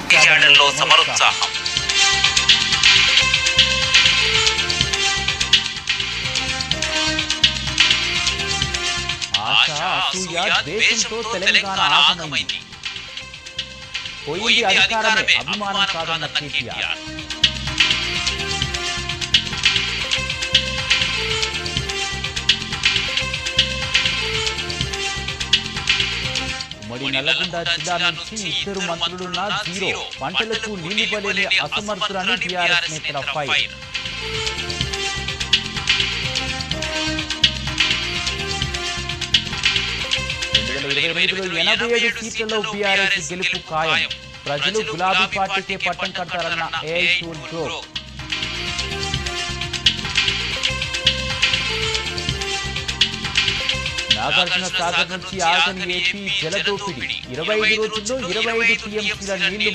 దుక్కిచాడల్లో సమరోత్సాహం. ఆశ అసూయ ద్వేషంతో తెలంగాణ ఆగమైంది. పోయింది అధికారమే అభిమానం కాదన్న కేటీఆర్. ఉమ్మడి నల్లగొండ జిల్లా నుంచి ఇద్దరు మంత్రులున్న జీరో, పంటలకు నీళ్లివ్వలేని అసమర్థులని టీఆర్ఎస్ నేతల ఫైర్. 2022లో 87 సీట్లలో బీఆర్ఎస్ గెలుపు ఖాయం. ప్రజలు గులాబీ పార్టీకే పట్టం కట్టారన్న ఏఐటూల్ జోక్. నాగార్జున సాగర్ నుంచి ఆగని ఏపీ జలదోపిడి. 25 రోజుల్లో 25 టీఎంసీల నీళ్లు